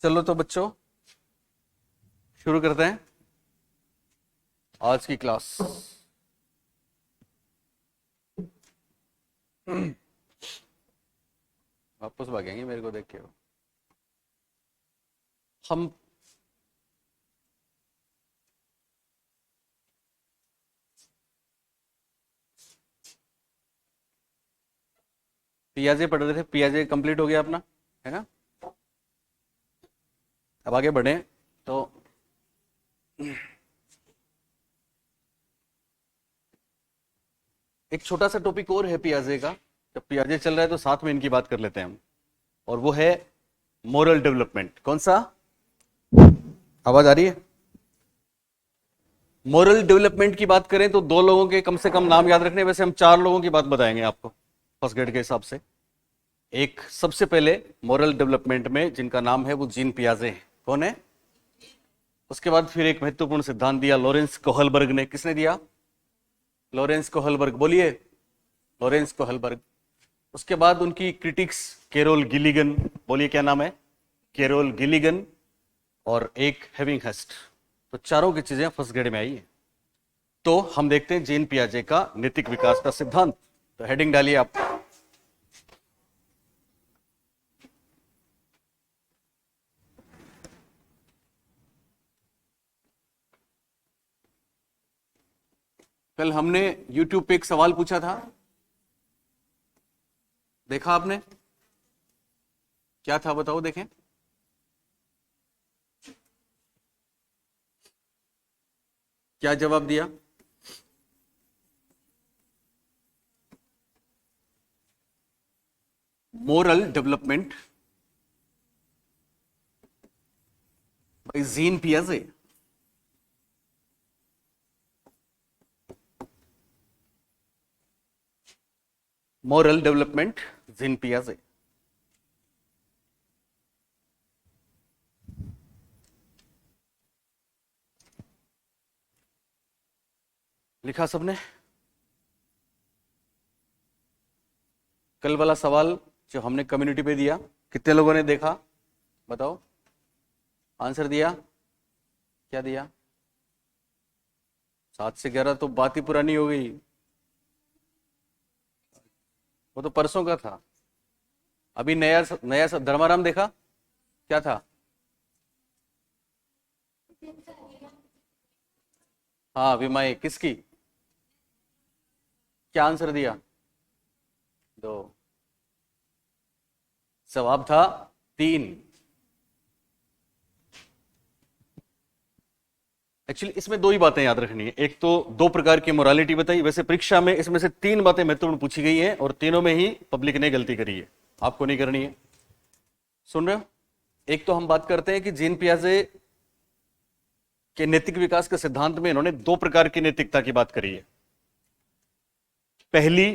चलो तो बच्चों शुरू करते हैं आज की क्लास। वापस भागेंगे मेरे को देख के। हम पियाजे पढ़ रहे थे, पियाजे कंप्लीट हो गया अपना, है ना। अब आगे बढ़े तो एक छोटा सा टॉपिक और है पियाजे का। जब पियाजे चल रहा है तो साथ में इनकी बात कर लेते हैं हम, और वो है मोरल डेवलपमेंट। कौन सा? आवाज आ रही है? मोरल डेवलपमेंट की बात करें तो दो लोगों के कम से कम नाम याद रखने, वैसे हम चार लोगों की बात बताएंगे आपको फर्स्ट ग्रेड के हिसाब से। एक सबसे पहले मोरल डेवलपमेंट में जिनका नाम है वो जीन पियाजे हैं। कौन है? उसके बाद फिर एक महत्वपूर्ण सिद्धांत दिया लॉरेंस कोहलबर्ग ने। किसने दिया? Lawrence Kohlberg. बोलिए, लॉरेंस कोहलबर्ग। उसके बाद उनकी क्रिटिक्स कैरोल गिलिगन। बोलिए क्या नाम है? Carol Gilligan. और एक हेविंगहर्स्ट। तो चारों की चीजें फर्स्ट ग्रेड में आई है। तो हम देखते हैं जीन पियाजे का नैतिक विकास का सिद्धांत। तो हेडिंग डालिए आप। कल हमने YouTube पे एक सवाल पूछा था, देखा आपने? क्या था बताओ, देखें। क्या जवाब दिया? मोरल डेवलपमेंट बाय जीन पियाजे। मोरल डेवलपमेंट जीन पियाजे। लिखा सबने? कल वाला सवाल जो हमने कम्युनिटी पे दिया, कितने लोगों ने देखा? बताओ, आंसर दिया? क्या दिया? 7 से 11 तो बात ही पुरानी हो गई, वो तो परसों का था। अभी नया नया धर्माराम देखा? क्या था? हाँ विमाए। किसकी? क्या आंसर दिया? 2। जवाब था 3। एक्चुअली इसमें दो ही बातें याद रखनी है। एक तो दो प्रकार की मोरालिटी बताई, वैसे परीक्षा में इसमें से 3 बातें महत्वपूर्ण पूछी गई हैं और तीनों में ही पब्लिक ने गलती करी है, आपको नहीं करनी है। सुन रहे हो? एक तो हम बात करते हैं कि जीन पियाजे के नैतिक विकास के सिद्धांत में इन्होंने 2 प्रकार की नैतिकता की बात करी है। पहली,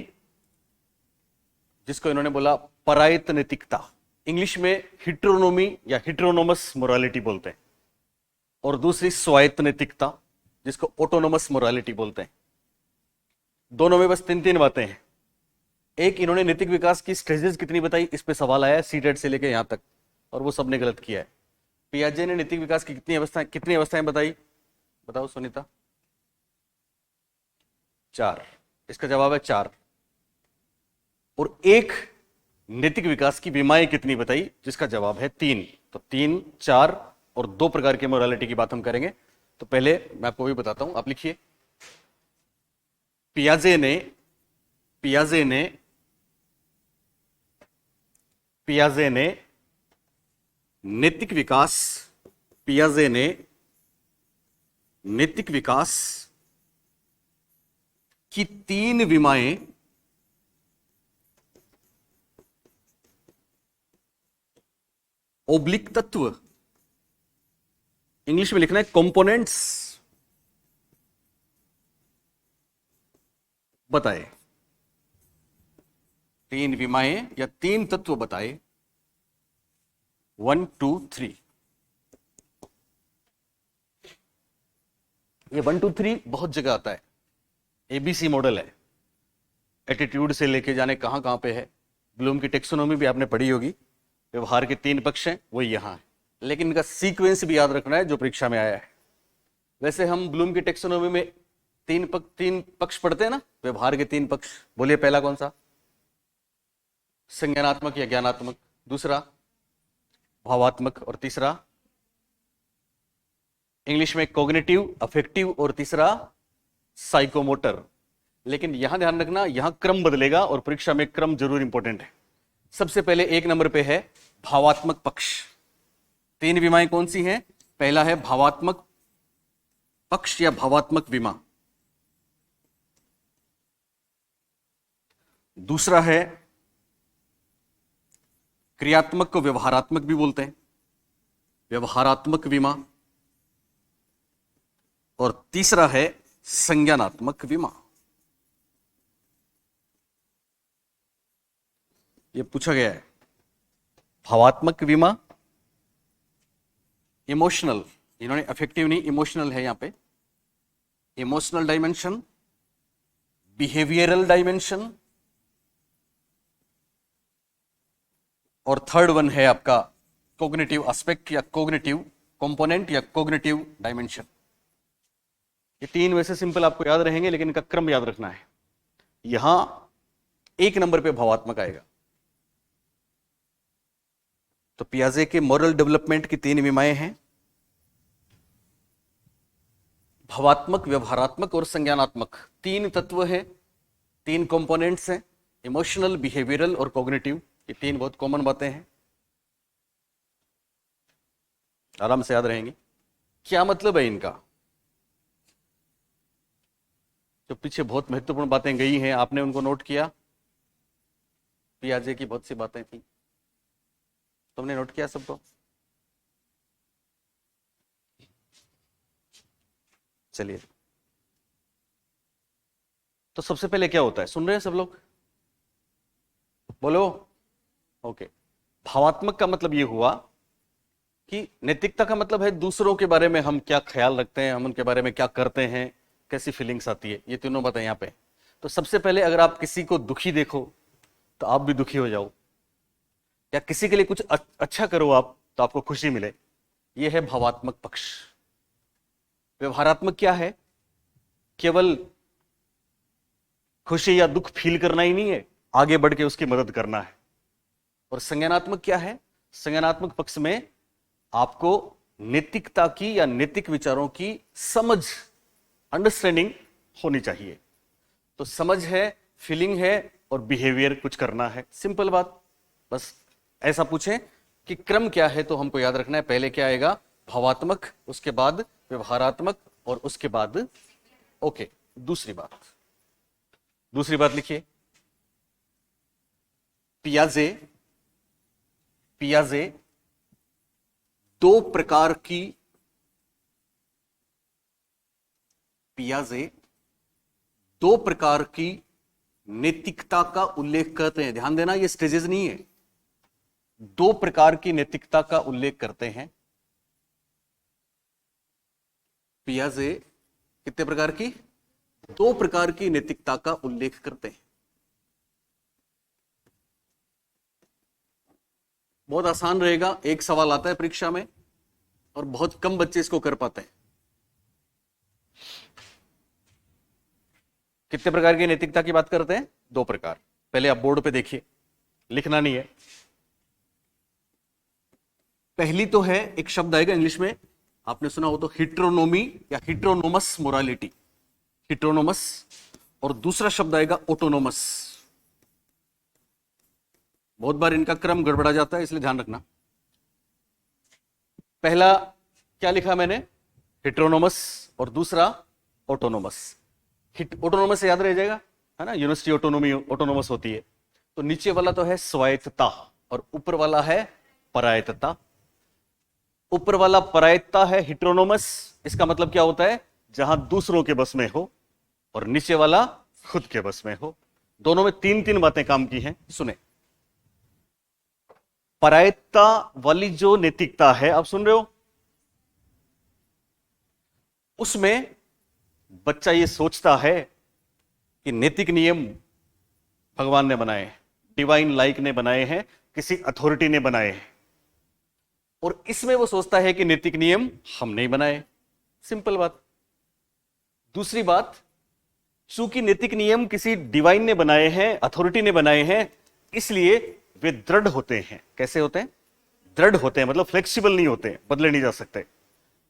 जिसको इन्होंने बोला परायत नैतिकता, इंग्लिश में हिट्रोनोमी या हिट्रोनोमस मोरालिटी बोलते हैं, और दूसरी स्वायत्त नैतिकता, जिसको ऑटोनोमस मोरालिटी बोलते हैं। दोनों में बस 3 बातें हैं। एक, इन्होंने नैतिक विकास की स्टेजेस कितनी बताई, इस पे सवाल आया सीटेट से लेके यहां तक, और वो सबने गलत किया है। पियाजे ने नैतिक विकास की कितनी अवस्थाएं बताई? बताओ सुनीता। 4। इसका जवाब है 4। और एक, नैतिक विकास की विमाएं कितनी बताई, जिसका जवाब है 3। तो 3, 4 और 2 प्रकार की मोरालिटी की बात हम करेंगे। तो पहले मैं आपको भी बताता हूं, आप लिखिए। पियाजे ने पियाजे ने पियाजे ने नैतिक विकास पियाजे ने नैतिक विकास की 3 विमाएं ओब्लिक तत्व, इंग्लिश में लिखना है कंपोनेंट्स, बताए। 3 विमाएं या 3 तत्व बताए। 1, 2, 3। ये 1, 2, 3 बहुत जगह आता है। एबीसी मॉडल है, एटीट्यूड से लेके जाने कहां पे है। ब्लूम की टेक्सोनोमी भी आपने पढ़ी होगी। व्यवहार के 3 पक्ष हैं, वो यहां है। लेकिन इनका सीक्वेंस भी याद रखना है जो परीक्षा में आया है। वैसे हम ब्लूम की टेक्सोनोमी में तीन पक्ष पढ़ते हैं ना, व्यवहार के तीन पक्ष। बोलिए पहला कौन सा? संज्ञानात्मक या ज्ञानात्मक, दूसरा भावात्मक, और तीसरा इंग्लिश में कॉग्निटिव, अफेक्टिव, और तीसरा साइकोमोटर। लेकिन यहां ध्यान रखना, यहां क्रम बदलेगा और परीक्षा में क्रम जरूर इंपॉर्टेंट है। सबसे पहले एक नंबर पे है भावात्मक पक्ष। तीन विमाएं कौन सी हैं? पहला है भावात्मक पक्ष या भावात्मक विमा, दूसरा है क्रियात्मक को व्यवहारात्मक भी बोलते हैं, व्यवहारात्मक विमा, और तीसरा है संज्ञानात्मक विमा। यह पूछा गया है। भावात्मक विमा इमोशनल, इन्होंने अफेक्टिव नहीं, इमोशनल है यहां पे। इमोशनल डायमेंशन, बिहेवियरल डायमेंशन, और थर्ड वन है आपका कोग्निटिव एस्पेक्ट या कोग्निटिव कंपोनेंट या कोग्निटिव डायमेंशन। ये तीन वैसे सिंपल आपको याद रहेंगे, लेकिन इनका क्रम याद रखना है। यहां एक नंबर पे भावात्मक आएगा। तो पियाजे के मॉरल डेवलपमेंट की तीन विमाएं हैं, भावात्मक, व्यवहारात्मक और संज्ञानात्मक। तीन तत्व हैं, तीन कंपोनेंट्स हैं, इमोशनल, बिहेवियरल और कॉग्निटिव। ये तीन बहुत कॉमन बातें हैं, आराम से याद रहेंगी। क्या मतलब है इनका? जो पीछे बहुत महत्वपूर्ण बातें गई हैं, आपने उनको नोट किया? पियाजे की बहुत सी बातें थी, तुमने नोट किया सबको? चलिए, तो सबसे पहले क्या होता है? सुन रहे हैं सब लोग? बोलो। ओके। भावात्मक का मतलब ये हुआ कि नैतिकता का मतलब है दूसरों के बारे में हम क्या ख्याल रखते हैं, हम उनके बारे में क्या करते हैं, कैसी फीलिंग्स आती है। ये तीनों बातें यहाँ पे। तो सबसे पहले अगर आप किसी को दुखी देखो तो आप भी दुखी हो जाओ, या किसी के लिए कुछ अच्छा करो आप तो आपको खुशी मिले। ये है भावात्मक पक्ष। व्यवहारात्मक क्या है? केवल खुशी या दुख फील करना ही नहीं है, आगे बढ़ के उसकी मदद करना है। और संज्ञानात्मक क्या है? संज्ञानात्मक पक्ष में आपको नैतिकता की या नैतिक विचारों की समझ, अंडरस्टैंडिंग होनी चाहिए। तो समझ है, फीलिंग है और बिहेवियर कुछ करना है। सिंपल बात। बस ऐसा पूछें कि क्रम क्या है तो हमको याद रखना है। पहले क्या आएगा? भावात्मक, उसके बाद व्यवहारात्मक और उसके बाद ओके। दूसरी बात लिखिए। पियाजे दो प्रकार की नैतिकता का उल्लेख करते हैं। ध्यान देना, ये स्टेजेस नहीं है। दो प्रकार की नैतिकता का उल्लेख करते हैं। पियाजे कितने प्रकार की? दो प्रकार की नैतिकता का उल्लेख करते हैं। बहुत आसान रहेगा, एक सवाल आता है परीक्षा में और बहुत कम बच्चे इसको कर पाते हैं। कितने प्रकार की नैतिकता की बात करते हैं? दो प्रकार। पहले आप बोर्ड पे देखिए, लिखना नहीं है। पहली तो है, एक शब्द आएगा इंग्लिश में, आपने सुना हो तो, हिट्रोनोमी या हिट्रोनोमस मोरालिटी, हिट्रोनोमस। और दूसरा शब्द आएगा ऑटोनोमस। बहुत बार इनका क्रम गड़बड़ा जाता है, इसलिए ध्यान रखना। पहला क्या लिखा मैंने? हिट्रोनोमस, और दूसरा ऑटोनोमस। ऑटोनोमस से याद रह जाएगा, है ना? यूनिवर्सिटी ऑटोनोमी ऑटोनोमस होती है। तो नीचे वाला तो है स्वायत्तता और ऊपर वाला है परायत्तता। ऊपर वाला परायत्तता है हिट्रोनोमस। इसका मतलब क्या होता है? जहां दूसरों के बस में हो, और नीचे वाला खुद के बस में हो। दोनों में तीन तीन बातें काम की हैं, सुने। परायत्तता वाली जो नैतिकता है, आप सुन रहे हो, उसमें बच्चा ये सोचता है कि नैतिक नियम भगवान ने बनाए हैं, डिवाइन लाइक ने बनाए हैं, किसी अथॉरिटी ने बनाए हैं। और इसमें वो सोचता है कि नैतिक नियम हम नहीं बनाए। सिंपल बात। दूसरी बात, चूंकि नैतिक नियम किसी डिवाइन ने बनाए हैं, अथॉरिटी ने बनाए हैं, इसलिए वे दृढ़ होते हैं। कैसे होते हैं? दृढ़ होते हैं, मतलब फ्लेक्सिबल नहीं होते, बदले नहीं जा सकते।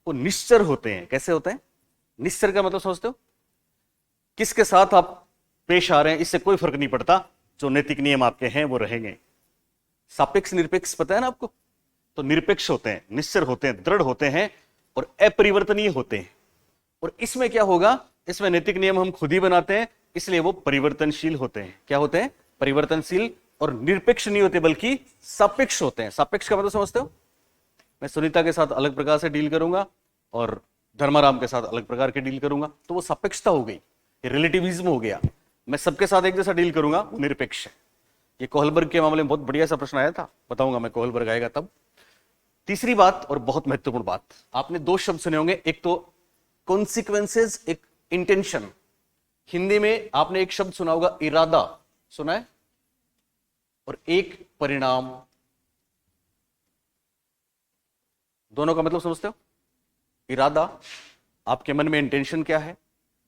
वो निश्चर होते हैं। कैसे होते हैं? निश्चर का मतलब समझते हो? किसके साथ आप पेश आ रहे हैं इससे कोई फर्क नहीं पड़ता, जो नैतिक नियम आपके हैं वो रहेंगे। सापेक्ष निरपेक्ष पता है ना आपको? तो निरपेक्ष होते हैं, निश्चर होते हैं, दृढ़ होते हैं और अपरिवर्तनीय होते हैं। और इसमें क्या होगा? इसमें नैतिक नियम हम खुद ही बनाते हैं, इसलिए वो परिवर्तनशील होते हैं। क्या होते हैं? परिवर्तनशील। और निरपेक्ष नहीं होते बल्कि सापेक्ष होते हैं। सापेक्ष का मतलब समझते हो? मैं सुनीता के साथ अलग प्रकार से डील करूंगा और धर्माराम के साथ अलग प्रकार के डील करूंगा, तो वो सापेक्षता हो गई, रिलेटिविज्म हो गया। मैं सबके साथ एक जैसा डील करूंगा, वो निरपेक्ष है। ये कोहलबर्ग के मामले में बहुत बढ़िया सा प्रश्न आया था, बताऊंगा मैं, कोहलबर्ग आएगा तब। तीसरी बात और बहुत महत्वपूर्ण बात, आपने दो शब्द सुने होंगे, एक तो कॉन्सिक्वेंसेज, एक इंटेंशन। हिंदी में आपने एक शब्द सुना होगा इरादा, सुना है? और एक परिणाम। दोनों का मतलब समझते हो? इरादा, आपके मन में इंटेंशन क्या है,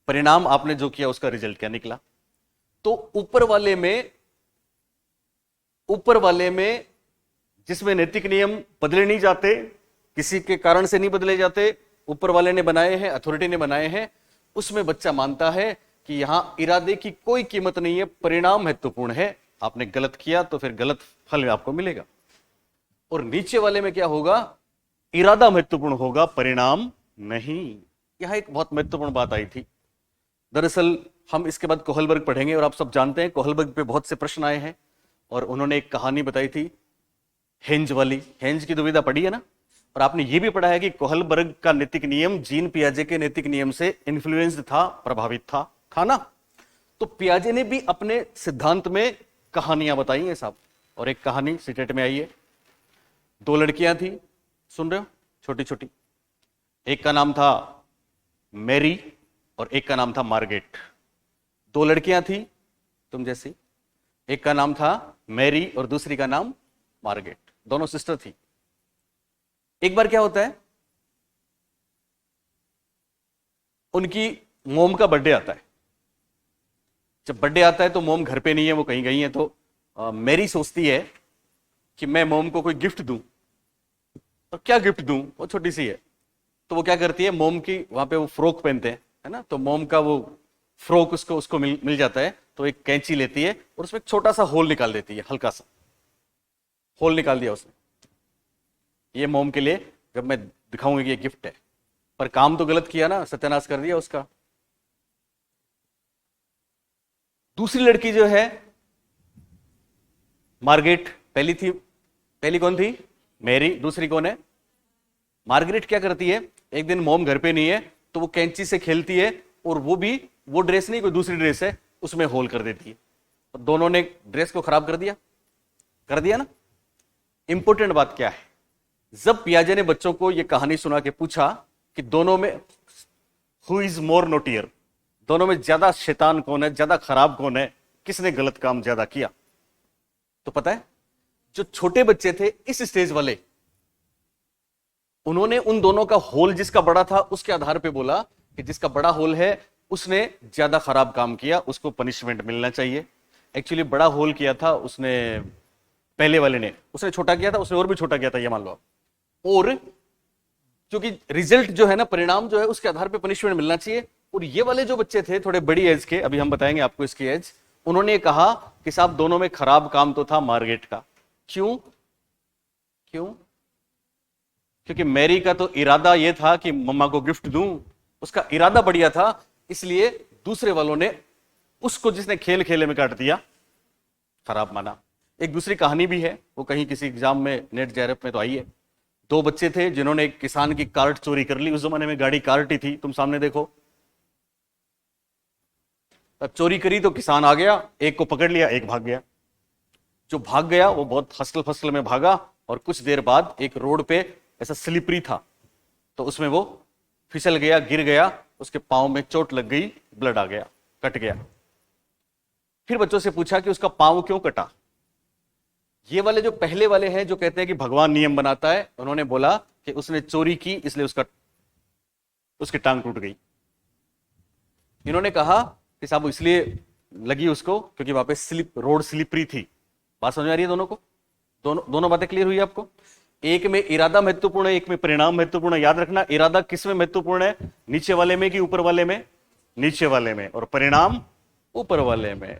परिणाम आपने जो किया उसका रिजल्ट क्या निकला। तो ऊपर वाले में जिसमें नैतिक नियम बदले नहीं जाते, किसी के कारण से नहीं बदले जाते, ऊपर वाले ने बनाए हैं, अथॉरिटी ने बनाए हैं, उसमें बच्चा मानता है कि यहां इरादे की कोई कीमत नहीं है, परिणाम महत्वपूर्ण है। आपने गलत किया तो फिर गलत फल आपको मिलेगा। और नीचे वाले में क्या होगा? इरादा महत्वपूर्ण होगा, परिणाम नहीं। यहां एक बहुत महत्वपूर्ण बात आई थी। दरअसल हम इसके बाद कोहलबर्ग पढ़ेंगे और आप सब जानते हैं कोहलबर्ग पे बहुत से प्रश्न आए हैं और उन्होंने एक कहानी बताई थी हेंज वाली। हेंज की दुविधा पढ़ी है ना? और आपने ये भी पढ़ा है कि कोहलबर्ग का नैतिक नियम जीन पियाजे के नैतिक नियम से इन्फ्लुएंस्ड था, प्रभावित था ना? तो पियाजे ने भी अपने सिद्धांत में कहानियां बताई हैं साहब। और एक कहानी सीटेट में आई है। दो लड़कियां थी, सुन रहे हो, छोटी छोटी। एक का नाम था मैरी और एक का नाम था मार्गेट। दो लड़कियां थी तुम जैसी, एक का नाम था मैरी और दूसरी का नाम मार्गेट। दोनों सिस्टर थी। एक बार क्या होता है, उनकी मोम का बर्थडे आता है। जब बर्थडे आता है तो मोम घर पे नहीं है, वो कहीं गई है। तो मैरी सोचती है कि मैं मोम को कोई गिफ्ट दूं। और क्या गिफ्ट दूं, वो छोटी सी है। तो वो क्या करती है, मोम की वहां पे वो फ्रॉक पहनते हैं, है ना? तो मोम का वो फ्रॉक उसको मिल जाता है। तो एक कैंची लेती है और उसमें एक छोटा सा होल निकाल देती है, हल्का सा होल निकाल दिया उसने। ये मोम के लिए, जब मैं दिखाऊंगी कि ये गिफ्ट है। पर काम तो गलत किया ना, सत्यानाश कर दिया उसका। दूसरी लड़की जो है मार्गरेट, पहली कौन थी? मैरी। दूसरी कौन है? मार्गरेट। क्या करती है, एक दिन मोम घर पे नहीं है तो वो कैंची से खेलती है और वो ड्रेस नहीं, कोई दूसरी ड्रेस है, उसमें होल कर देती है। और दोनों ने ड्रेस को खराब कर दिया ना। इंपॉर्टेंट बात क्या है, जब पियाजे ने बच्चों को यह कहानी सुना के पूछा कि दोनों में हु इज मोर नोटियर, दोनों में ज्यादा शैतान कौन है, ज्यादा खराब कौन है, किसने गलत काम ज्यादा किया, तो पता है जो छोटे बच्चे थे इस स्टेज वाले, उन्होंने उन दोनों का होल जिसका बड़ा था उसके आधार पे बोला कि जिसका बड़ा होल है उसने ज्यादा खराब काम किया, उसको पनिशमेंट मिलना चाहिए। एक्चुअली बड़ा होल किया था उसने, पहले वाले ने, उसने छोटा किया था, उसने और भी छोटा किया था, ये मान लो। और क्योंकि रिजल्ट जो है ना, परिणाम जो है, उसके आधार पे पनिशमेंट मिलना चाहिए। और ये वाले जो बच्चे थे थोड़े बड़ी एज के, अभी हम बताएंगे आपको इसकी एज, उन्होंने कहा कि साहब दोनों में खराब काम तो था मार्गरेट का। क्यों? क्योंकि मैरी का तो इरादा यह था कि मम्मा को गिफ्ट दूं, उसका इरादा बढ़िया था, इसलिए दूसरे वालों ने उसको, जिसने खेल खेले में काट दिया, खराब माना। एक दूसरी कहानी भी है, वो कहीं किसी एग्जाम में, नेट जेआरएफ में तो आई है। दो बच्चे थे जिन्होंने एक किसान की कार्ट चोरी कर ली। उस जमाने में गाड़ी कार्ट ही थी, तुम सामने देखो। तब चोरी करी तो किसान आ गया, एक को पकड़ लिया, एक भाग गया। जो भाग गया वो बहुत हसल फसल में भागा और कुछ देर बाद एक रोड पे ऐसा स्लिपरी था तो उसमें वो फिसल गया, गिर गया, उसके पांव में चोट लग गई, ब्लड आ गया, कट गया। फिर बच्चों से पूछा कि उसका पांव क्यों कटा, ये वाले जो पहले वाले हैं जो कहते हैं कि भगवान नियम बनाता है, उन्होंने बोला कि उसने चोरी की इसलिए उसकी टांग टूट गई। इन्होंने कहा कि साहब इसलिए लगी उसको क्योंकि वहां पे रोड स्लिपरी थी। बात समझ आ रही है दोनों को? दोनों बातें क्लियर हुई आपको? एक में इरादा महत्वपूर्ण है, एक में परिणाम महत्वपूर्ण है। याद रखना, इरादा किस में महत्वपूर्ण है, नीचे वाले में कि ऊपर वाले में? नीचे वाले में। और परिणाम ऊपर वाले में।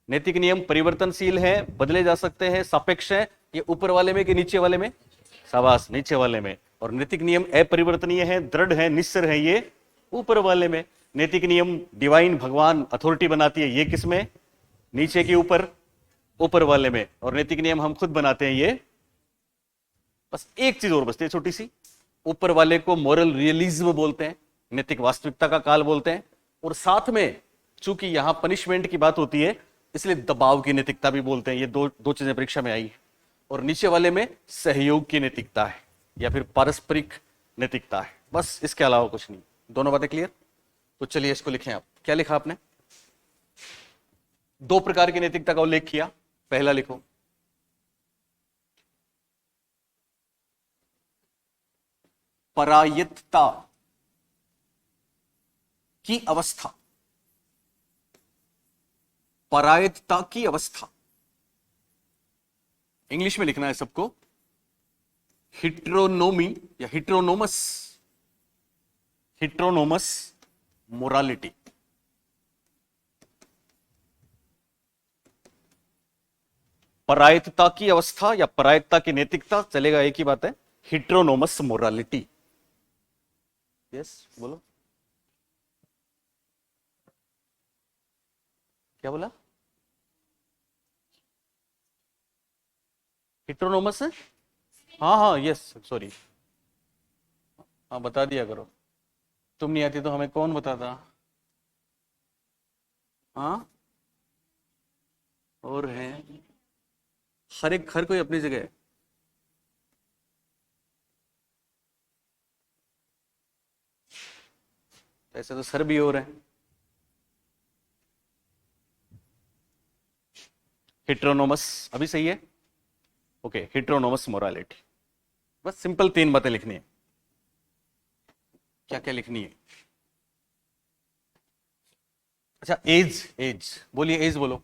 नैतिक नियम परिवर्तनशील है, बदले जा सकते हैं, सापेक्ष है। ये ऊपर वाले में कि नीचे वाले में? शाबाश, नीचे वाले में। और नैतिक नियम अपरिवर्तनीय है, दृढ़ है, निश्चर है, ये ऊपर वाले में। नैतिक नियम डिवाइन भगवान अथॉरिटी बनाती है, ये किस में? नीचे के ऊपर? ऊपर वाले में। और नैतिक नियम हम खुद बनाते हैं, ये। बस एक चीज और बचती है छोटी सी, ऊपर वाले को मॉरल रियलिज्म बोलते हैं, नैतिक वास्तविकता का काल बोलते हैं। और साथ में चूंकि यहां पनिशमेंट की बात होती है, इसलिए दबाव की नैतिकता भी बोलते हैं। ये दो चीजें परीक्षा में आई है। और नीचे वाले में सहयोग की नैतिकता है या फिर पारस्परिक नैतिकता है। बस इसके अलावा कुछ नहीं। दोनों बातें क्लियर? तो चलिए इसको लिखें। आप क्या लिखा आपने? दो प्रकार की नैतिकता का उल्लेख किया। पहला लिखो, परायत्तता की अवस्था। परायत्तता की अवस्था इंग्लिश में लिखना है सबको, हिट्रोनोमी या हिट्रोनोमस मोरालिटी। परायत्तता की अवस्था या परायत्तता की नैतिकता, चलेगा, एक ही बात है। हिट्रोनोमस मोरालिटी। यस, बोलो, क्या बोला? हिट्रोनोमस है? हाँ हाँ, यस, सॉरी। हाँ, बता दिया करो। तुम नहीं आती तो हमें कौन बताता? हाँ, और है, हर कोई अपनी जगह है। ऐसे तो सर भी हो रहे हैं। हिट्रोनोमस अभी सही है? Okay, heteronomous morality. बस सिंपल 3 बातें लिखनी है। क्या क्या लिखनी है? अच्छा, एज बोलिए, एज बोलो।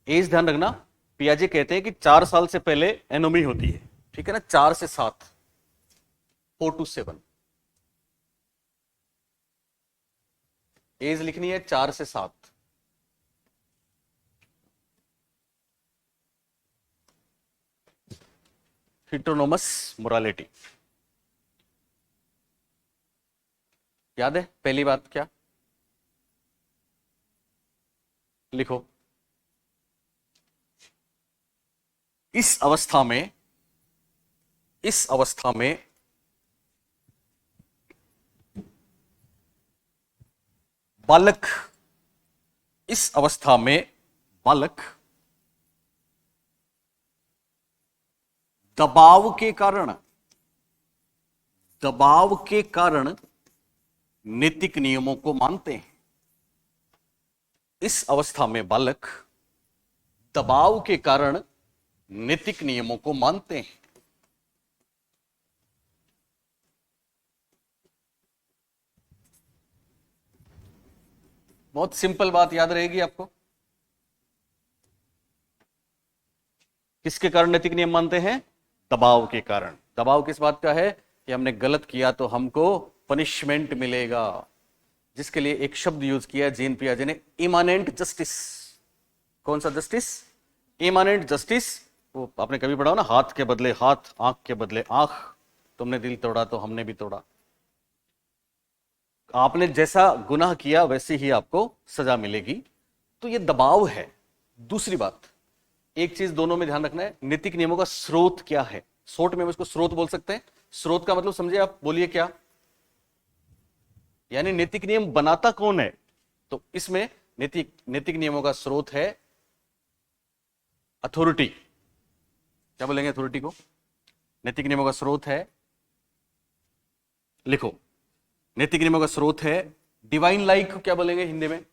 एज ध्यान रखना, पियाजे कहते हैं कि 4 साल से पहले एनोमी होती है, ठीक है ना? 4 से 7, 4 to 7 एज लिखनी है, 4 से 7। हिट्रोनोमस मोरालिटी। याद है पहली बात क्या? लिखो, इस अवस्था में बालक दबाव के कारण नैतिक नियमों को मानते हैं। इस अवस्था में बालक दबाव के कारण नैतिक नियमों को मानते हैं। बहुत सिंपल बात याद रहेगी आपको। किसके कारण नैतिक नियम मानते हैं? दबाव के कारण। दबाव किस बात का है? कि हमने गलत किया तो हमको पनिशमेंट मिलेगा। जिसके लिए एक शब्द यूज किया जीन पियाजे ने, इमानेंट जस्टिस। कौन सा जस्टिस? इमानेंट जस्टिस। वो आपने कभी पढ़ा हो ना, हाथ के बदले हाथ, आंख के बदले आंख। तुमने दिल तोड़ा तो हमने भी तोड़ा। आपने जैसा गुनाह किया वैसे ही आपको सजा मिलेगी। तो ये दबाव है। दूसरी बात, एक चीज दोनों में ध्यान रखना है, नैतिक नियमों का स्रोत क्या है। शॉर्ट में हम इसको स्रोत बोल सकते हैं। स्रोत का मतलब समझे आप? बोलिए क्या? यानी नैतिक नियम बनाता कौन है? तो इसमें नैतिक नियमों का स्रोत है अथॉरिटी। क्या बोलेंगे अथॉरिटी को? नैतिक नियमों का स्रोत है, लिखो, नैतिक नियमों का स्रोत है डिवाइन लाइक को क्या बोलेंगे हिंदी में?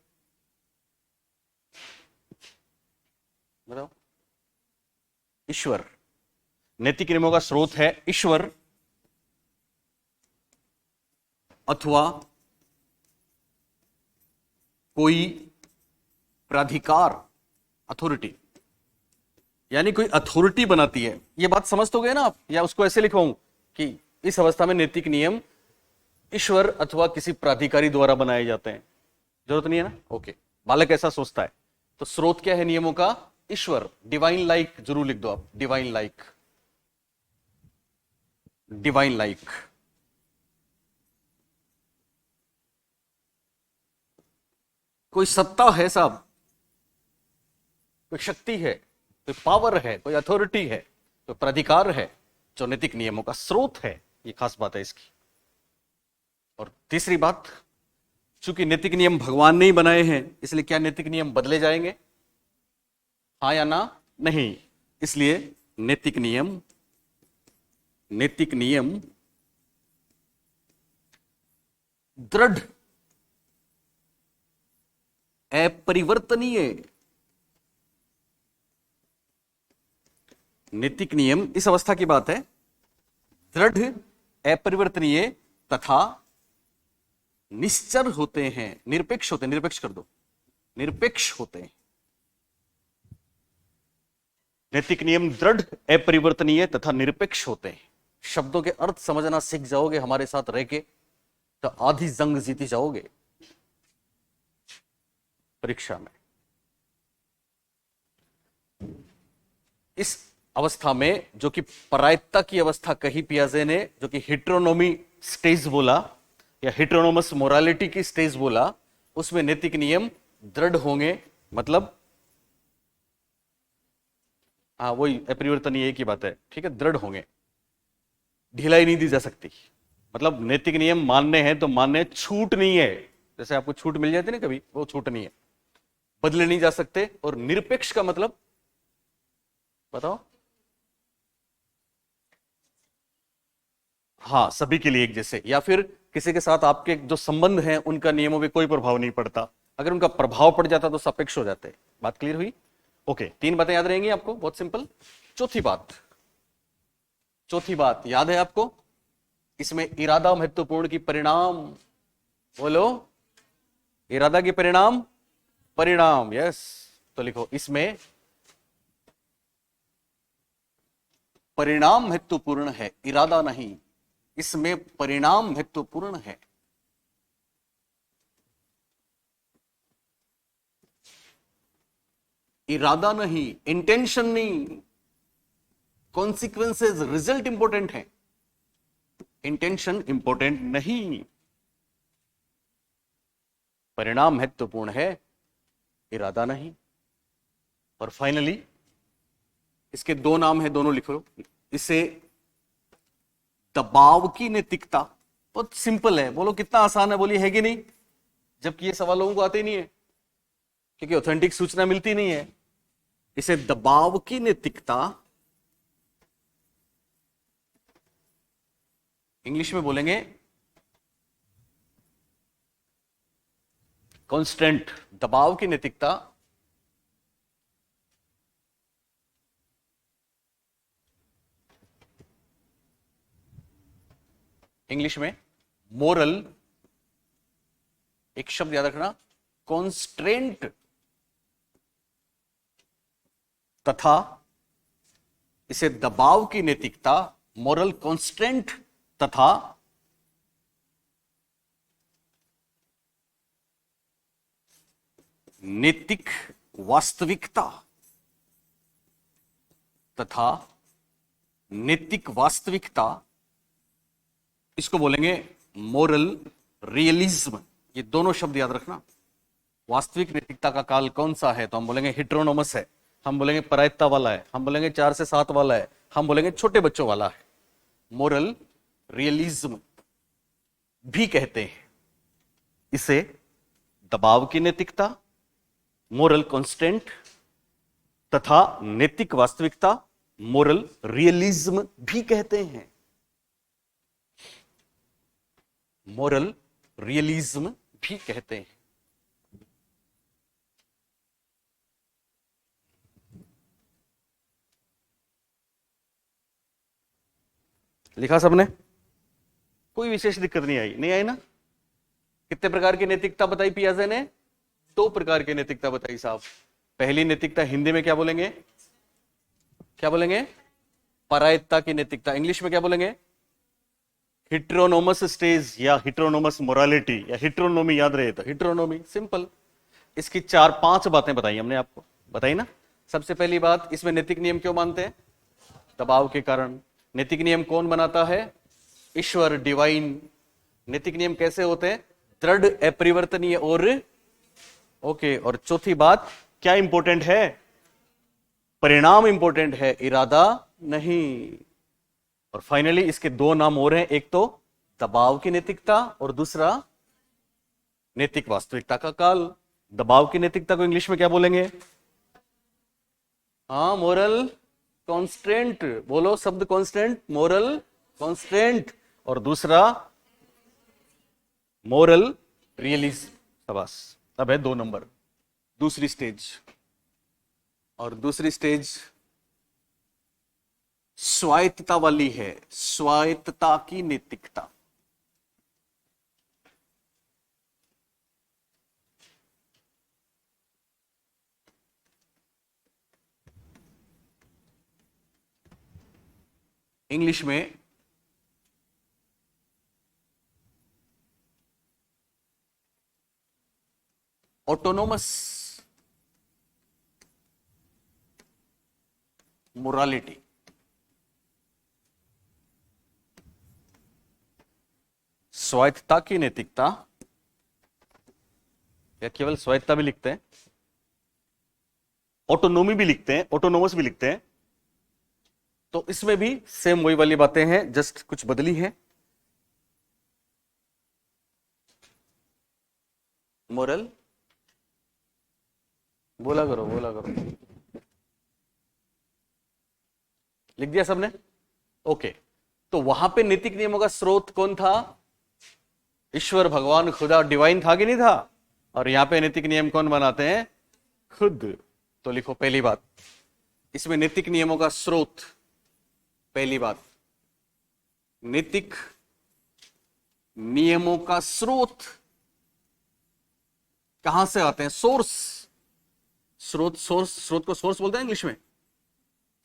बताओ। ईश्वर। नैतिक नियमों का स्रोत है ईश्वर अथवा कोई प्राधिकार, अथॉरिटी, यानी कोई अथॉरिटी बनाती है। ये बात समझ तो गए ना आप, या उसको ऐसे लिखवाऊं कि इस अवस्था में नैतिक नियम ईश्वर अथवा किसी प्राधिकारी द्वारा बनाए जाते हैं? जरूरत नहीं है ना, ओके। बालक ऐसा सोचता है, तो स्रोत क्या है नियमों का? ईश्वर। डिवाइन लाइक जरूर लिख दो आप, डिवाइन लाइक, डिवाइन लाइक। कोई सत्ता है साहब, कोई शक्ति है, कोई पावर है, कोई अथॉरिटी है, कोई प्राधिकार है जो नैतिक नियमों का स्रोत है। ये खास बात है इसकी। और तीसरी बात, चूंकि नैतिक नियम भगवान ने ही बनाए हैं, इसलिए क्या नैतिक नियम बदले जाएंगे? हाँ या ना? नहीं। इसलिए नैतिक नियम दृढ़, अपरिवर्तनीय। नैतिक नियम इस अवस्था की बात है, दृढ़, अपरिवर्तनीय तथा निश्चर होते हैं, निरपेक्ष होते हैं, निरपेक्ष कर दो, निरपेक्ष होते हैं। नैतिक नियम दृढ़, अपरिवर्तनीय तथा निरपेक्ष होते हैं। शब्दों के अर्थ समझना सीख जाओगे हमारे साथ रह के, तो आधी जंग जीती जाओगे परीक्षा में। इस अवस्था में जो कि परायत्ता की अवस्था कही पियाजे ने, जो कि हिट्रोनोमी स्टेज बोला या हिट्रोनोमस मोरालिटी की स्टेज बोला, उसमें नैतिक नियम दृढ़ होंगे। मतलब हाँ, वही अपरिवर्तनीय की बात है, ठीक है, दृढ़ होंगे, ढिलाई नहीं दी जा सकती। मतलब नैतिक नियम मानने हैं तो मानने, छूट नहीं है। जैसे आपको छूट मिल जाती है ना कभी, वो छूट नहीं है, बदले नहीं जा सकते। और निरपेक्ष का मतलब बताओ? हाँ, सभी के लिए एक जैसे, या फिर किसी के साथ आपके जो संबंध हैं उनका नियमों पे कोई प्रभाव नहीं पड़ता। अगर उनका प्रभाव पड़ जाता तो सापेक्ष हो जाते। बात क्लियर हुई? ओके, तीन बातें याद रहेंगी आपको, बहुत सिंपल। चौथी बात याद है आपको? इसमें इरादा महत्वपूर्ण की परिणाम, बोलो, इरादा की परिणाम, परिणाम, यस। तो लिखो, इसमें परिणाम महत्वपूर्ण है, इरादा नहीं। इसमें परिणाम महत्वपूर्ण है, इरादा नहीं, इंटेंशन नहीं। कॉन्सिक्वेंसेस, रिजल्ट इंपॉर्टेंट है, इंटेंशन इंपॉर्टेंट नहीं। परिणाम महत्वपूर्ण है, इरादा नहीं। और फाइनली इसके दो नाम है, दोनों लिख लो। इसे दबाव की नैतिकता, बहुत सिंपल है। बोलो कितना आसान है, बोलिए है कि नहीं? जबकि ये सवाल लोगों को आते ही नहीं है, क्योंकि ऑथेंटिक सूचना मिलती नहीं है। इसे दबाव की नैतिकता, इंग्लिश में बोलेंगे कांस्टेंट, दबाव की नैतिकता, इंग्लिश में मोरल, एक शब्द याद रखना, कॉन्स्ट्रेंट तथा इसे दबाव की नैतिकता, मोरल कॉन्स्टेंट तथा नैतिक वास्तविकता, तथा नैतिक वास्तविकता, इसको बोलेंगे मोरल रियलिज्म। ये दोनों शब्द याद रखना। वास्तविक नैतिकता का काल कौन सा है? तो हम बोलेंगे हिट्रोनोमस है, हम बोलेंगे परायत्ता वाला है, हम बोलेंगे 4 से 7 वाला है, हम बोलेंगे छोटे बच्चों वाला है। मोरल रियलिज्म भी कहते हैं। इसे दबाव की नैतिकता, मोरल कांस्टेंट तथा नैतिक वास्तविकता, मोरल रियलिज्म भी कहते हैं। मोरल रियलिज्म भी कहते हैं। लिखा सबने? कोई विशेष दिक्कत नहीं आई? नहीं आई ना? कितने प्रकार की नैतिकता बताई पियाजे ने? 2 प्रकार की नैतिकता बताई साहब। पहली नैतिकता हिंदी में क्या बोलेंगे? क्या बोलेंगे? परायत्ता की नैतिकता। इंग्लिश में क्या बोलेंगे? हिट्रोनोमस स्टेज या हिट्रोनोमस मोरालिटी या हिट्रोनोमी, याद रहे तो हिट्रोनोमी। सिंपल। इसकी 4-5 बातें बताई हमने आपको, बताई ना? सबसे पहली बात, इसमें नैतिक नियम क्यों मानते हैं? दबाव के कारण। नैतिक नियम कौन बनाता है? ईश्वर, डिवाइन। नैतिक नियम कैसे होते हैं? दृढ़, अपरिवर्तनीय और ओके। और चौथी बात क्या इंपॉर्टेंट है? परिणाम इंपॉर्टेंट है, इरादा नहीं। और फाइनली इसके 2 नाम और हैं, एक तो दबाव की नैतिकता और दूसरा नैतिक वास्तविकता का काल। दबाव की नैतिकता को इंग्लिश में क्या बोलेंगे? हाँ, मोरल कॉन्स्टेंट। बोलो शब्द कॉन्स्टेंट, मोरल कॉन्स्टेंट। और दूसरा मोरल रियलिज्म। शाबाश। अब है 2 नंबर, दूसरी स्टेज। और दूसरी स्टेज स्वायत्तता वाली है, स्वायत्तता की नैतिकता। इंग्लिश में ऑटोनोमस मोरालिटी। स्वायत्तता की नैतिकता, या केवल स्वायत्तता भी लिखते हैं, ऑटोनोमी भी लिखते हैं, ऑटोनोमस भी लिखते हैं। तो इसमें भी सेम वही वाली बातें हैं, जस्ट कुछ बदली है। मोरल, बोला करो, बोला करो। लिख दिया सबने? ओके। तो वहां पे नैतिक नियमों का स्रोत कौन था? ईश्वर, भगवान, खुदा, डिवाइन था कि नहीं था? और यहां पे नैतिक नियम कौन बनाते हैं? खुद। तो लिखो पहली बात, इसमें नैतिक नियमों का स्रोत। पहली बात, नैतिक नियमों का स्रोत कहां से आते हैं? सोर्स। स्रोत, सोर्स, स्रोत को सोर्स बोलते हैं इंग्लिश में।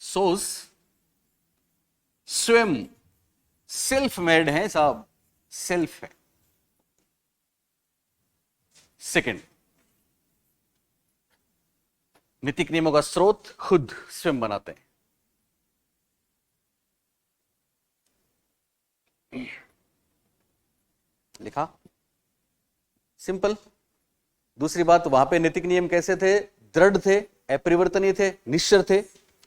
सोर्स स्वयं सेल्फ मेड है साहब, सेल्फ है। सेकंड, नैतिक नियमों का स्रोत खुद स्वयं बनाते हैं। लिखा? सिंपल। दूसरी बात, वहां पे नैतिक नियम कैसे थे? दृढ़ थे, अपरिवर्तनीय थे, निश्चर थे।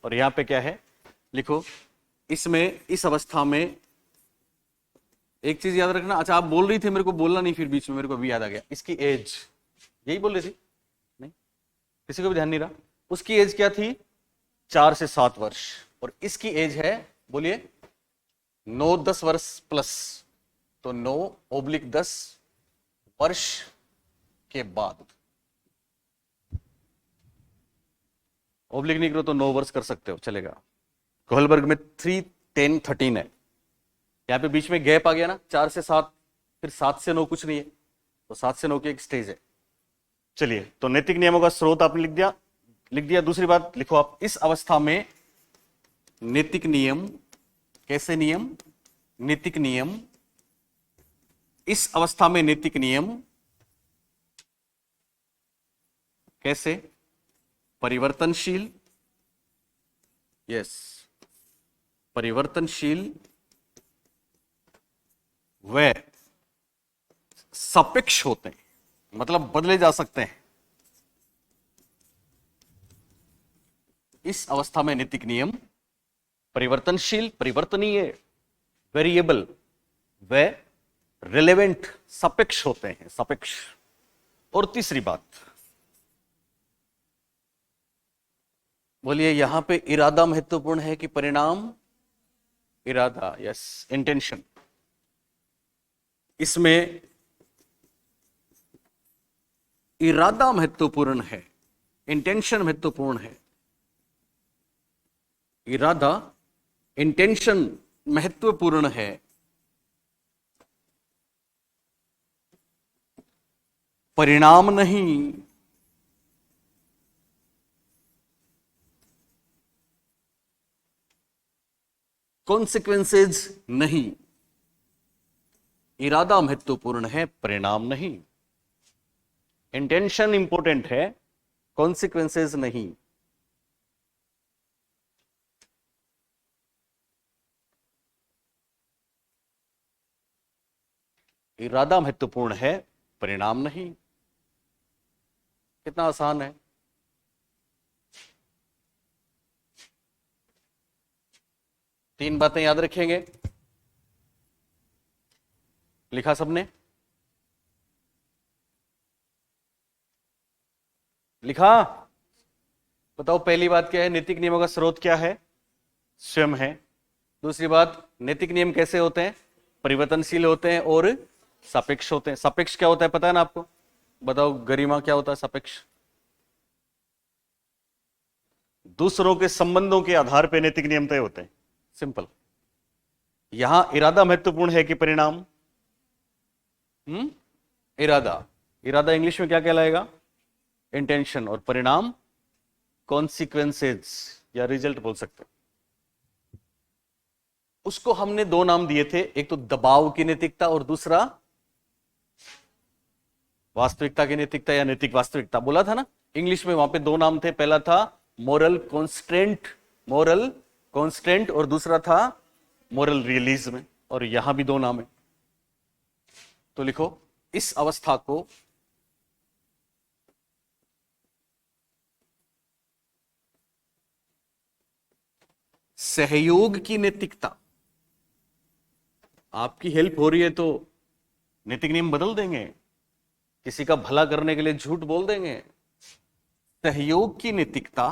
और यहां पे क्या है? लिखो, इसमें इस अवस्था में एक चीज याद रखना। अच्छा, आप बोल रही थी, मेरे को बोलना नहीं, फिर बीच में मेरे को भी याद आ गया। इसकी एज, यही बोल रही थी? नहीं, किसी को भी ध्यान नहीं रहा। उसकी एज क्या थी? 4 से 7 वर्ष। और इसकी एज है, बोलिए, 9-10 वर्ष प्लस। तो 9/10 वर्ष के बाद। ओब्लिक नहीं करो तो 9 वर्ष कर सकते हो, चलेगा। कोहलबर्ग में 3, 10, 13 है। यहां पे बीच में गैप आ गया ना, 4 से 7, फिर 7 से 9 कुछ नहीं है, तो 7 से 9 की एक स्टेज है। चलिए, तो नैतिक नियमों का स्रोत आपने लिख दिया, लिख दिया। दूसरी बात लिखो आप, इस अवस्था में नैतिक नियम, कैसे नियम? नैतिक नियम, इस अवस्था में नैतिक नियम कैसे? परिवर्तनशील। यस, परिवर्तनशील व सापेक्ष होते हैं, मतलब बदले जा सकते हैं। इस अवस्था में नैतिक नियम परिवर्तनशील, परिवर्तनीय, वेरिएबल व रिलेवेंट, सापेक्ष होते हैं, सापेक्ष। और तीसरी बात, बोलिए, यहां पे इरादा महत्वपूर्ण है कि परिणाम? इरादा, यस, इंटेंशन। इसमें इरादा महत्वपूर्ण है, इंटेंशन महत्वपूर्ण है। इरादा, इंटेंशन महत्वपूर्ण है, परिणाम नहीं। कॉन्सिक्वेंसेज नहीं। इरादा महत्वपूर्ण है, परिणाम नहीं। इंटेंशन इंपॉर्टेंट है, कॉन्सिक्वेंसेज नहीं। इरादा महत्वपूर्ण है, परिणाम नहीं। कितना आसान है। तीन बातें याद रखेंगे। लिखा सबने? लिखा? बताओ पहली बात क्या है, नैतिक नियमों का स्रोत क्या है? स्वयं है। दूसरी बात, नैतिक नियम कैसे होते हैं? परिवर्तनशील होते हैं और सापेक्ष होते हैं। सापेक्ष क्या होता है पता है ना आपको? बताओ गरिमा क्या होता है सापेक्ष? दूसरों के संबंधों के आधार पर नैतिक नियम तय होते हैं। सिंपल। यहां इरादा महत्वपूर्ण है कि परिणाम? इरादा। इरादा इंग्लिश में क्या कहलाएगा? इंटेंशन। और परिणाम कॉन्सिक्वेंसेज या रिजल्ट बोल सकते हैं। उसको हमने दो नाम दिए थे, एक तो दबाव की नैतिकता और दूसरा वास्तविकता की नैतिकता या नैतिक वास्तविकता बोला था ना। इंग्लिश में वहां पे दो नाम थे, पहला था मोरल कॉन्स्टेंट, मोरल कॉन्स्टेंट, और दूसरा था मोरल रियलिज्म। और यहां भी दो नाम है। तो लिखो, इस अवस्था को सहयोग की नैतिकता। आपकी हेल्प हो रही है तो नैतिक नियम बदल देंगे, किसी का भला करने के लिए झूठ बोल देंगे। सहयोग की नैतिकता,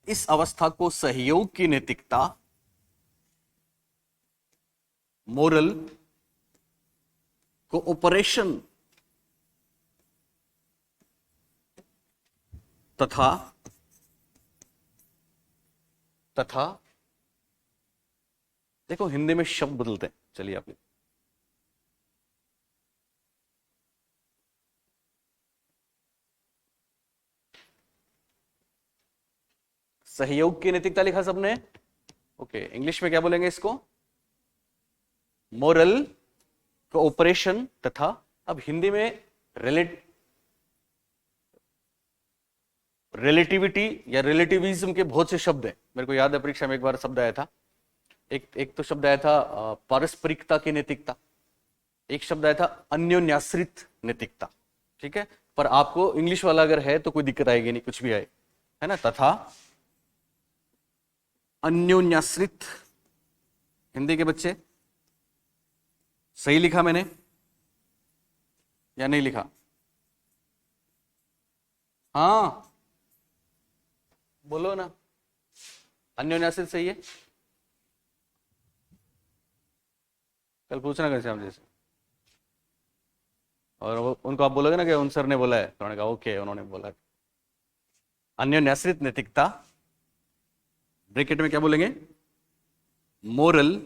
इस अवस्था को सहयोग की नैतिकता, मोरल कोऑपरेशन तथा तथा देखो हिंदी में शब्द बदलते हैं, चलिए आप सहयोग की नैतिकता लिखा सबने? ओके, इंग्लिश में क्या बोलेंगे इसको? मोरल कोऑपरेशन तथा, अब हिंदी में रिलेटिविटी या रिलेटिविज्म के बहुत से शब्द हैं। मेरे को याद है परीक्षा में एक बार शब्द आया था, एक तो शब्द आया था पारस्परिकता की नैतिकता, एक शब्द आया था अन्योन्याश्रित नैतिकता। ठीक है, पर आपको इंग्लिश वाला अगर है तो कोई दिक्कत आएगी नहीं, कुछ भी आए, है ना। तथा अन्योन्याश्रित, हिंदी के बच्चे सही लिखा मैंने या नहीं लिखा? हाँ बोलो ना, अन्योन्याश्रित सही है? कल पूछना कैसे हम जैसे, और उनको आप बोलोगे ना कि उन सर ने बोला है, तो उन्होंने कहा ओके उन्होंने बोला। अन्योन्याश्रित नैतिकता, ब्रैकेट में क्या बोलेंगे? मोरल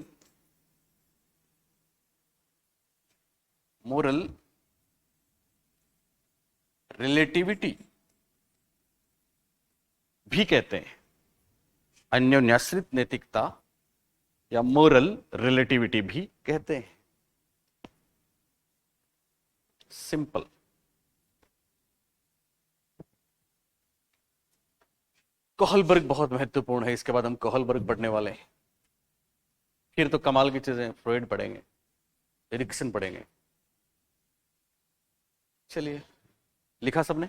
रिलेटिविटी भी कहते हैं। अन्योन्याश्रित नैतिकता या मोरल रिलेटिविटी भी कहते हैं। सिंपल। कोहलबर्ग बहुत महत्वपूर्ण है, इसके बाद हम कोहलबर्ग पढ़ने वाले हैं। फिर तो कमाल की चीजें, फ्रॉइड पढ़ेंगे, एरिक्सन पढ़ेंगे। चलिए, लिखा सबने?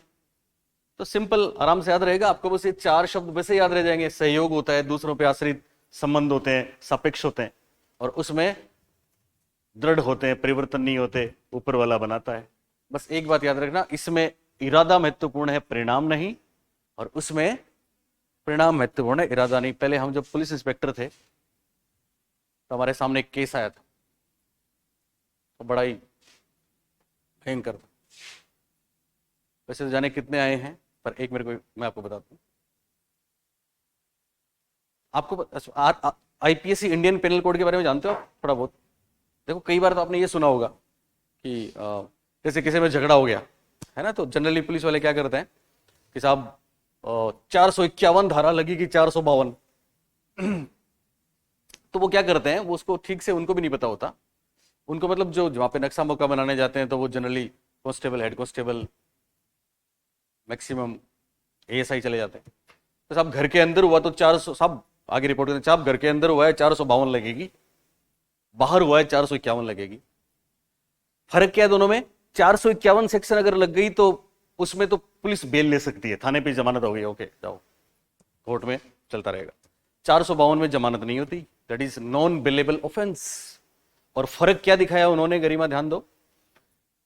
तो सिंपल, आराम से याद रहेगा आपको। बस ये चार शब्द वैसे याद रह जाएंगे। सहयोग होता है, दूसरों पे आश्रित संबंध होते हैं, सापेक्ष होते हैं, और उसमें दृढ़ होते हैं, परिवर्तन नहीं होते, ऊपर वाला बनाता है। बस एक बात याद रखना, इसमें इरादा महत्वपूर्ण है, परिणाम नहीं। और उसमें परिणाम महत्वपूर्ण है, इरादा नहीं। पहले हम जब पुलिस इंस्पेक्टर थे तो हमारे सामने एक केस आया था, तो बड़ा ही भयंकर था। वैसे तो जाने कितने आए हैं, पर एक मेरे को मैं आपको बताता हूँ। आपको आईपीसी इंडियन पेनल कोड के बारे में जानते हो आप थोड़ा बहुत? देखो कई बार तो आपने ये सुना होगा कि जैसे किसी में झगड़ा हो गया है ना, तो जनरली पुलिस वाले क्या करते हैं कि साहब 451 धारा लगेगी 452। तो वो क्या करते हैं, वो उसको ठीक से उनको भी नहीं पता होता, उनको मतलब जो वहां पे नक्शा मौका बनाने जाते हैं तो वो generally constable, head constable, maximum ASI चले जाते हैं। तो साहब घर के अंदर हुआ तो 400, साहब आगे रिपोर्ट करते हैं, साहब घर के अंदर हुआ है 452 लगेगी, बाहर हुआ है 451 लगेगी। फर्क क्या है दोनों में? 451 सेक्शन अगर लग गई तो उसमें तो पुलिस बेल ले सकती है, थाने पे जमानत हो गई, ओके जाओ, कोर्ट में चलता रहेगा। 452 में जमानत नहीं होती, that is non bailable offence. और फर्क क्या दिखाया उन्होंने, गरिमा ध्यान दो,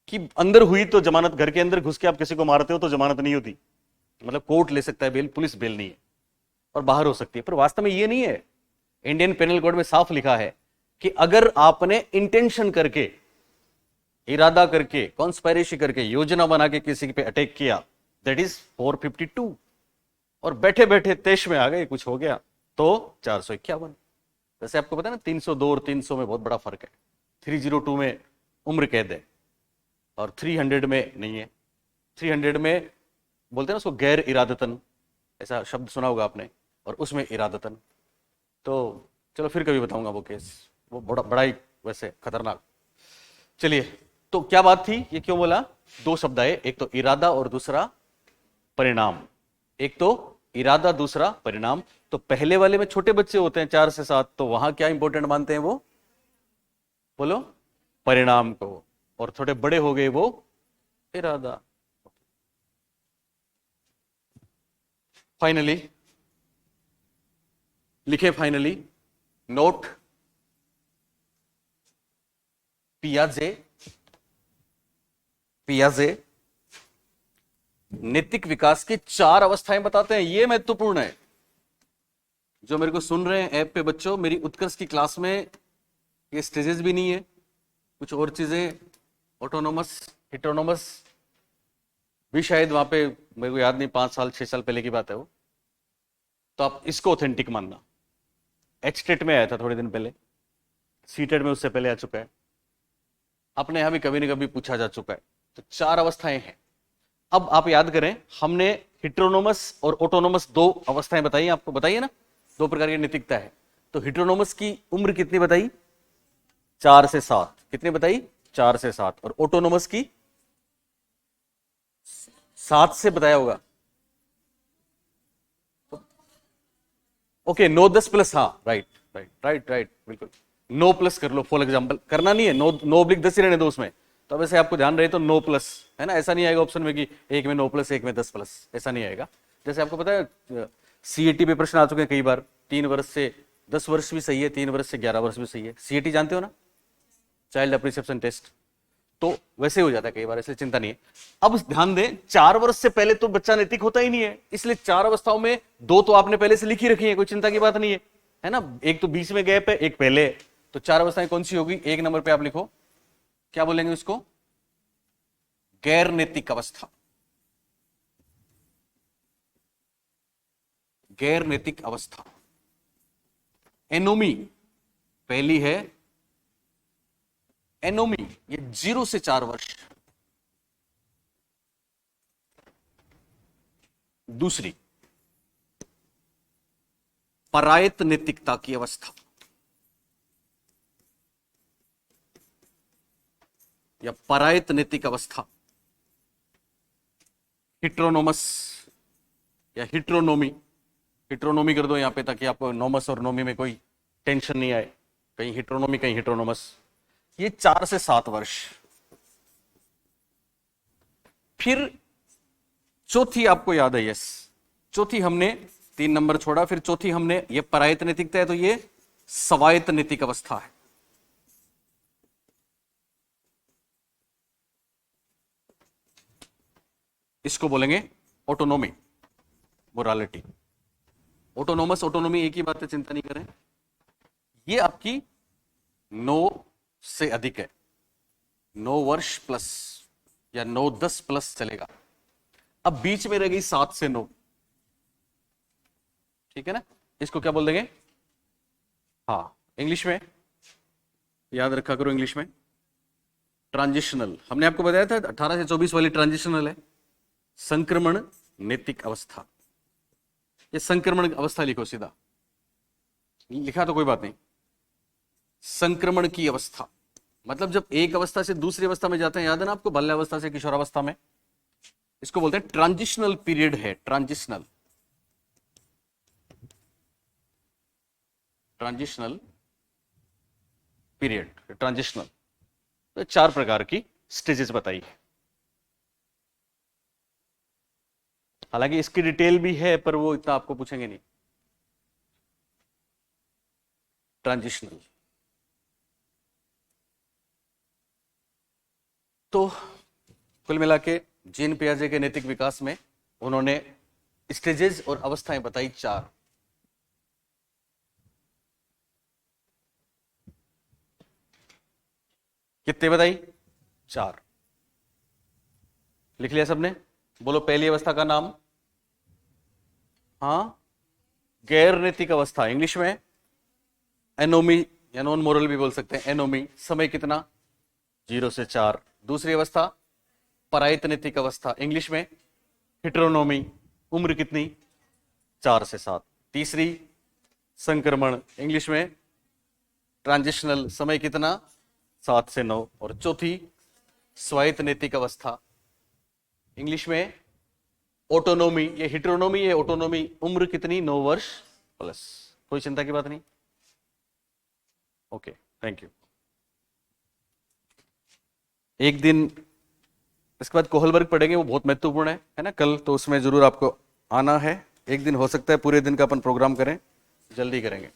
कि अंदर हुई तो जमानत, घर के अंदर घुस के आप किसी को मारते हो तो जमानत नहीं होती, मतलब कोर्ट ले सकता है बेल, पुलिस बेल नहीं है, और बाहर हो सकती है। पर वास्तव में ये नहीं है, इंडियन पेनल कोड में साफ लिखा है कि अगर आपने इंटेंशन करके, इरादा करके, कॉन्स्पायरेसी करके, योजना बना के किसी पे अटैक किया, दैट इज 452, और बैठे बैठे तेज में आ गए, कुछ हो गया तो 451। वैसे आपको पता है ना 302 और 300 में बहुत बड़ा फर्क है। 302 में उम्र कैद है और 300 में नहीं है। 300 में बोलते हैं ना उसको गैर इरादतन, ऐसा शब्द सुना होगा आपने, और उसमें इरादतन। तो चलो फिर कभी बताऊंगा वो केस, वो बड़ा ही वैसे खतरनाक। चलिए, तो क्या बात थी, ये क्यों बोला? दो शब्द आए, एक तो इरादा और दूसरा परिणाम। एक तो इरादा, दूसरा परिणाम। तो पहले वाले में छोटे बच्चे होते हैं 4 से 7, तो वहां क्या इंपॉर्टेंट मानते हैं वो? बोलो, परिणाम को। और थोड़े बड़े हो गए वो इरादा। फाइनली लिखे, फाइनली नोट पियाजे नैतिक विकास की 4 अवस्थाएं बताते हैं। ये महत्वपूर्ण है। जो मेरे को सुन रहे हैं ऐप पे बच्चों, मेरी उत्कर्ष की क्लास में ये स्टेजेस भी नहीं है, कुछ और चीजें, ऑटोनोमस, हिटोनोमस भी शायद वहां पे, मेरे को याद नहीं, 5 साल 6 साल पहले की बात है वो। तो आप इसको ऑथेंटिक मानना। एचटेट में आया था थोड़े दिन पहले, सीटेट में उससे पहले आ चुका है, अपने यहां भी कभी न कभी पूछा जा चुका है। तो 4 अवस्थाएं हैं। अब आप याद करें, हमने हिट्रोनोमस और ऑटोनोमस 2 अवस्थाएं बताई, आपको बताइए ना, 2 प्रकार की नैतिकता है। तो हिट्रोनोमस की उम्र कितनी बताई? 4 से 7। कितनी बताई? 4 से 7। और ऑटोनोमस की 7 से बताया होगा। ओके, 9-10 प्लस, हाँ राइट राइट राइट राइट, बिल्कुल 9 प्लस कर लो, फॉर एग्जाम्पल। करना नहीं है, 9/10 ही रहने दो उसमें। तो वैसे आपको ध्यान रहे तो 9 प्लस है ना, ऐसा नहीं आएगा ऑप्शन में कि एक में 9 प्लस, एक में 10 प्लस, ऐसा नहीं आएगा। जैसे आपको पता है सीएटी पे प्रश्न आ चुके हैं कई बार, 3 वर्ष से 10 वर्ष भी सही है, 3 वर्ष से 11 वर्ष भी सही है। सीएटी जानते हो ना, चाइल्ड अप्रिसिएशन टेस्ट। तो वैसे हो जाता है कई बार, इसलिए चिंता नहीं है। अब ध्यान दें, 4 वर्ष से पहले तो बच्चा नैतिक होता ही नहीं है, इसलिए 4 अवस्थाओं में 2 तो आपने पहले से लिखी रखी है, कोई चिंता की बात नहीं है ना। एक तो बीच में गैप है, एक पहले। तो 4 अवस्थाएं कौन सी होगी? 1 नंबर पे आप लिखो, क्या बोलेंगे उसको? गैर नैतिक अवस्था। गैर नैतिक अवस्था, एनोमी पहली है। एनोमी ये 0 से 4 वर्ष। दूसरी, परायत नैतिकता की अवस्था या परायत नैतिक अवस्था, हिट्रोनोमस या हिट्रोनोमी। हिट्रोनोमी कर दो यहां पे, ताकि आपको नोमस और नोमी में कोई टेंशन नहीं आए, कहीं हिट्रोनोमी कहीं हिट्रोनोमस। ये 4 से 7 वर्ष। फिर चौथी आपको याद है, यस, चौथी हमने 3 नंबर छोड़ा, फिर चौथी हमने, ये परायत नैतिकता है, तो ये स्वायत्त नैतिक अवस्था है। इसको बोलेंगे ऑटोनोमी, मोरालिटी। ऑटोनोमस, ऑटोनोमी एक ही बात है, चिंता नहीं करें। ये आपकी 9 से अधिक है, 9 वर्ष प्लस या 9-10 प्लस चलेगा। अब बीच में रह गई 7 से 9, ठीक है ना। इसको क्या बोल देंगे? हाँ, इंग्लिश में याद रखा करो, इंग्लिश में ट्रांजिशनल। हमने आपको बताया था 18 से 24 वाली ट्रांजिशनल है। संक्रमण नैतिक अवस्था, ये संक्रमण अवस्था लिखो सीधा, लिखा तो कोई बात नहीं। संक्रमण की अवस्था मतलब जब एक अवस्था से दूसरी अवस्था में जाते हैं, याद है ना आपको, बाल्यावस्था से किशोरावस्था में, इसको बोलते हैं ट्रांजिशनल पीरियड है। Transitional period, transitional. तो 4 प्रकार की स्टेजेस बताई है। हालांकि इसकी डिटेल भी है पर वो इतना आपको पूछेंगे नहीं। ट्रांजिशनल। तो कुल मिला के जीन पियाजे के नैतिक विकास में उन्होंने स्टेजेस और अवस्थाएं बताई 4। कितने बताई? 4। लिख लिया सबने? बोलो पहली अवस्था का नाम। हाँ, गैर नैतिक अवस्था, इंग्लिश में एनोमी या नॉन मोरल भी बोल सकते हैं। एनोमी, समय कितना? 0 से 4। दूसरी अवस्था परायित नैतिक अवस्था, इंग्लिश में हिट्रोनोमी, उम्र कितनी? 4 से 7। तीसरी संक्रमण, इंग्लिश में ट्रांजिशनल, समय कितना? 7 से 9। और चौथी स्वायत्त नैतिक अवस्था, इंग्लिश में ऑटोनोमी, ये हिट्रोनोमी है ऑटोनोमी, उम्र कितनी? 9 वर्ष प्लस। कोई चिंता की बात नहीं। Okay, thank you. एक दिन इसके बाद कोहलबर्ग पढ़ेंगे, वो बहुत महत्वपूर्ण है ना कल, तो उसमें जरूर आपको आना है। एक दिन हो सकता है पूरे दिन का अपन प्रोग्राम करें, जल्दी करेंगे।